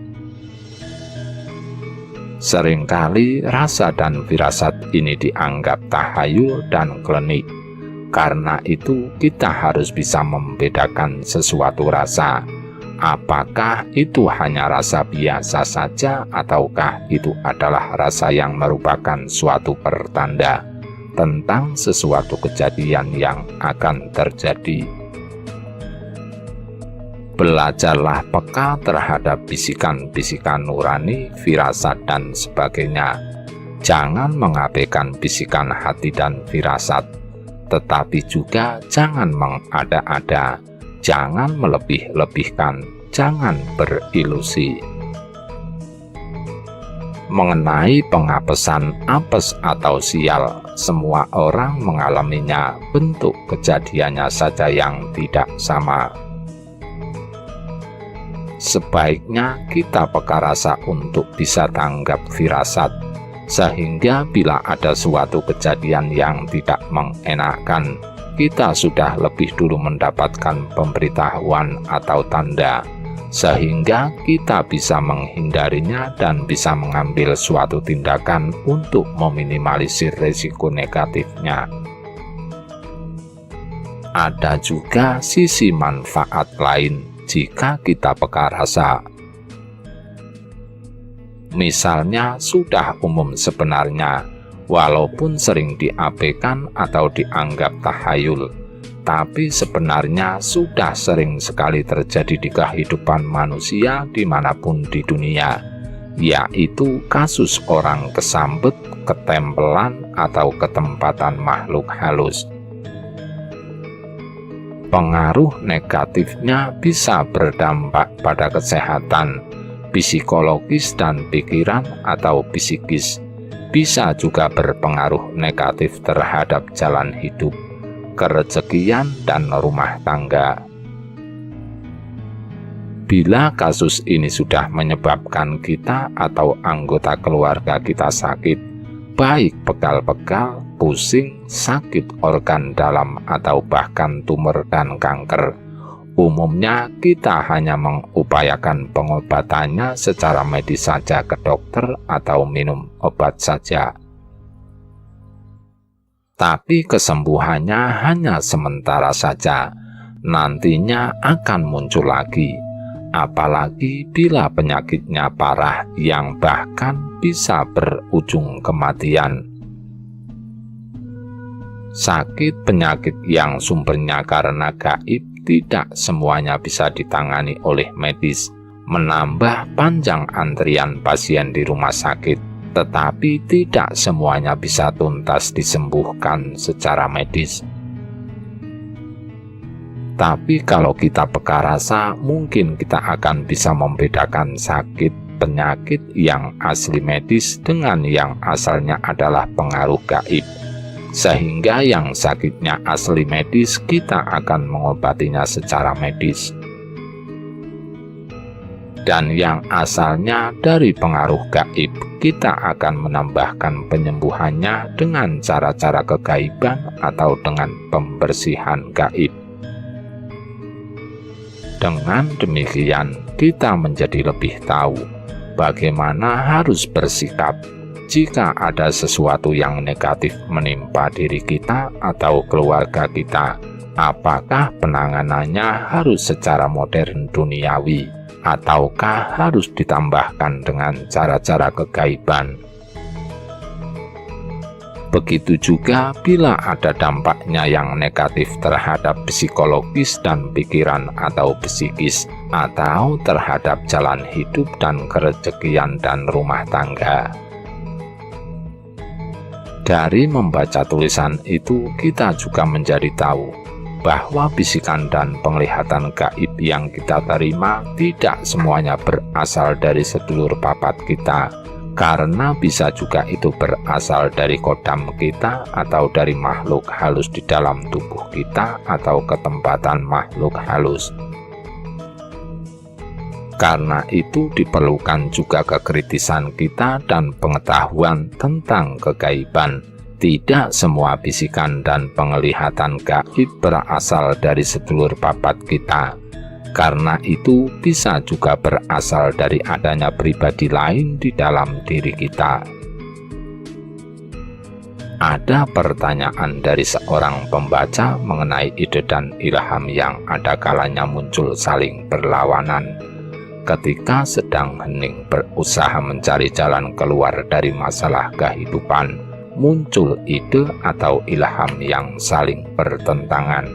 Seringkali rasa dan firasat ini dianggap tahayul dan klinik. Karena itu kita harus bisa membedakan sesuatu rasa. Apakah itu hanya rasa biasa saja ataukah itu adalah rasa yang merupakan suatu pertanda tentang sesuatu kejadian yang akan terjadi. Belajarlah peka terhadap bisikan-bisikan nurani, firasat dan sebagainya. Jangan mengabaikan bisikan hati dan firasat, tetapi juga jangan mengada-ada, jangan melebih-lebihkan, jangan berilusi. Mengenai pengapesan apes atau sial, semua orang mengalaminya, bentuk kejadiannya saja yang tidak sama. Sebaiknya kita peka rasa untuk bisa tanggap firasat, sehingga bila ada suatu kejadian yang tidak mengenakan, kita sudah lebih dulu mendapatkan pemberitahuan atau tanda, sehingga kita bisa menghindarinya dan bisa mengambil suatu tindakan untuk meminimalisir risiko negatifnya. Ada juga sisi manfaat lain jika kita peka rasa. Misalnya, sudah umum sebenarnya, walaupun sering diabaikan atau dianggap tahayul, tapi sebenarnya sudah sering sekali terjadi di kehidupan manusia dimanapun di dunia, yaitu kasus orang kesambet, ketempelan, atau ketempatan makhluk halus. Pengaruh negatifnya bisa berdampak pada kesehatan, psikologis dan pikiran atau psikis. Bisa juga berpengaruh negatif terhadap jalan hidup, kerezekian, dan rumah tangga. Bila kasus ini sudah menyebabkan kita atau anggota keluarga kita sakit, baik pegal-pegal, pusing, sakit organ dalam, atau bahkan tumor dan kanker, Umumnya kita hanya mengupayakan pengobatannya secara medis saja ke dokter atau minum obat saja. Tapi kesembuhannya hanya sementara saja, nantinya akan muncul lagi. Apalagi bila penyakitnya parah yang bahkan bisa berujung kematian. Sakit penyakit yang sumbernya karena gaib tidak semuanya bisa ditangani oleh medis, menambah panjang antrian pasien di rumah sakit, tetapi tidak semuanya bisa tuntas disembuhkan secara medis. Tapi kalau kita peka rasa, mungkin kita akan bisa membedakan sakit penyakit yang asli medis dengan yang asalnya adalah pengaruh gaib. Sehingga yang sakitnya asli medis kita akan mengobatinya secara medis. Dan yang asalnya dari pengaruh gaib kita akan menambahkan penyembuhannya dengan cara-cara kegaiban atau dengan pembersihan gaib. Dengan demikian kita menjadi lebih tahu bagaimana harus bersikap jika ada sesuatu yang negatif menimpa diri kita atau keluarga kita. Apakah penanganannya harus secara modern duniawi, ataukah harus ditambahkan dengan cara-cara kegaiban? Begitu juga bila ada dampaknya yang negatif terhadap psikologis dan pikiran atau psikis, atau terhadap jalan hidup dan kerezekian dan rumah tangga. Dari membaca tulisan itu, kita juga menjadi tahu bahwa bisikan dan penglihatan gaib yang kita terima tidak semuanya berasal dari sedulur papat kita, karena bisa juga itu berasal dari kodam kita atau dari makhluk halus di dalam tubuh kita atau ketempatan makhluk halus. Karena itu diperlukan juga kekritisan kita dan pengetahuan tentang kegaiban. Tidak semua bisikan dan penglihatan gaib berasal dari sedulur papat kita. Karena itu bisa juga berasal dari adanya pribadi lain di dalam diri kita. Ada pertanyaan dari seorang pembaca mengenai ide dan ilham yang ada kalanya muncul saling berlawanan. Ketika sedang hening berusaha mencari jalan keluar dari masalah kehidupan, muncul ide atau ilham yang saling bertentangan.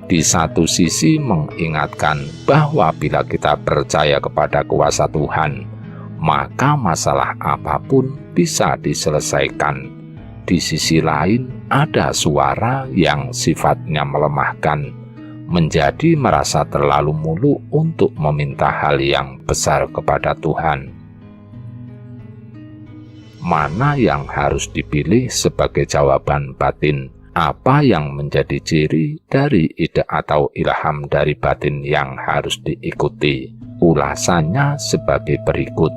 Di satu sisi mengingatkan bahwa bila kita percaya kepada kuasa Tuhan, maka masalah apapun bisa diselesaikan. Di sisi lain ada suara yang sifatnya melemahkan, menjadi merasa terlalu muluk untuk meminta hal yang besar kepada Tuhan. Mana yang harus dipilih sebagai jawaban batin? Apa yang menjadi ciri dari ide atau ilham dari batin yang harus diikuti? Ulasannya sebagai berikut.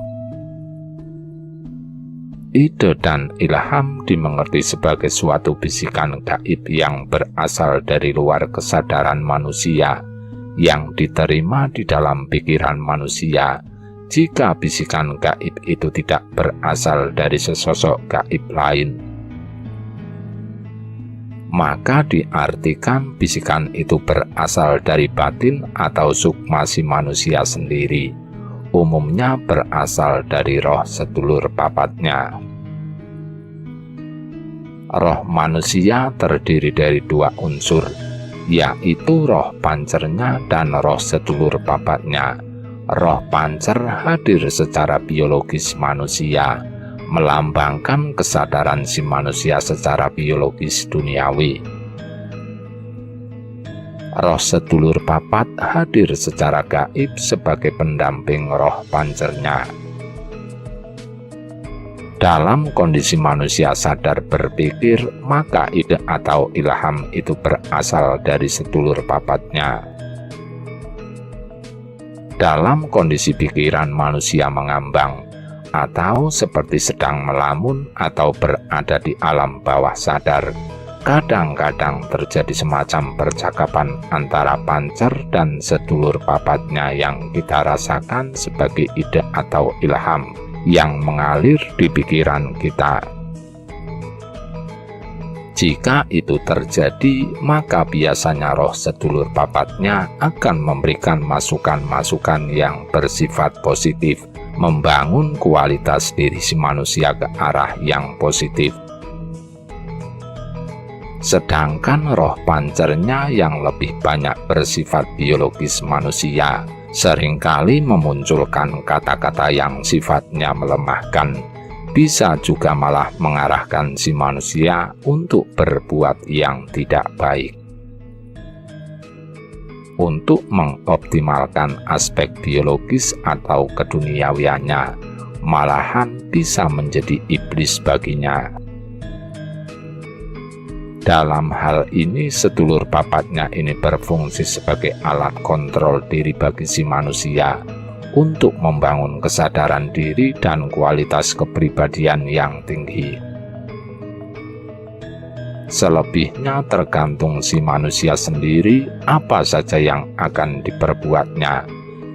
Ide dan ilham dimengerti sebagai suatu bisikan gaib yang berasal dari luar kesadaran manusia, yang diterima di dalam pikiran manusia. Jika bisikan gaib itu tidak berasal dari sesosok gaib lain, maka diartikan bisikan itu berasal dari batin atau sukma si manusia sendiri. Umumnya berasal dari roh sedulur papatnya. Roh manusia terdiri dari dua unsur, yaitu roh pancernya dan roh sedulur papatnya. Roh pancer hadir secara biologis manusia, melambangkan kesadaran si manusia secara biologis duniawi. Roh sedulur papat hadir secara gaib sebagai pendamping roh pancernya. Dalam kondisi manusia sadar berpikir, maka ide atau ilham itu berasal dari sedulur papatnya. Dalam kondisi pikiran manusia mengambang, atau seperti sedang melamun atau berada di alam bawah sadar, kadang-kadang terjadi semacam percakapan antara pancer dan sedulur papatnya yang kita rasakan sebagai ide atau ilham yang mengalir di pikiran kita. Jika itu terjadi, maka biasanya roh sedulur papatnya akan memberikan masukan-masukan yang bersifat positif, membangun kualitas diri si manusia ke arah yang positif. Sedangkan roh pancernya yang lebih banyak bersifat biologis manusia, seringkali memunculkan kata-kata yang sifatnya melemahkan, bisa juga malah mengarahkan si manusia untuk berbuat yang tidak baik. Untuk mengoptimalkan aspek biologis atau keduniawiannya, malahan bisa menjadi iblis baginya. Dalam hal ini, sedulur papatnya ini berfungsi sebagai alat kontrol diri bagi si manusia untuk membangun kesadaran diri dan kualitas kepribadian yang tinggi. Selebihnya tergantung si manusia sendiri apa saja yang akan diperbuatnya.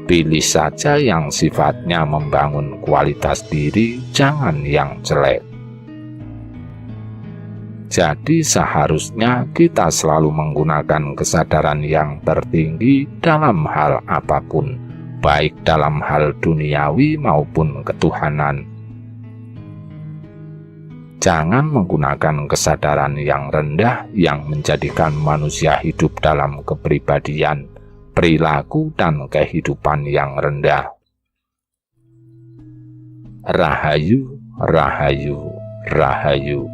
Pilih saja yang sifatnya membangun kualitas diri, jangan yang jelek. Jadi seharusnya kita selalu menggunakan kesadaran yang tertinggi dalam hal apapun, baik dalam hal duniawi maupun ketuhanan. Jangan menggunakan kesadaran yang rendah yang menjadikan manusia hidup dalam kepribadian, perilaku, dan kehidupan yang rendah. Rahayu, Rahayu, Rahayu.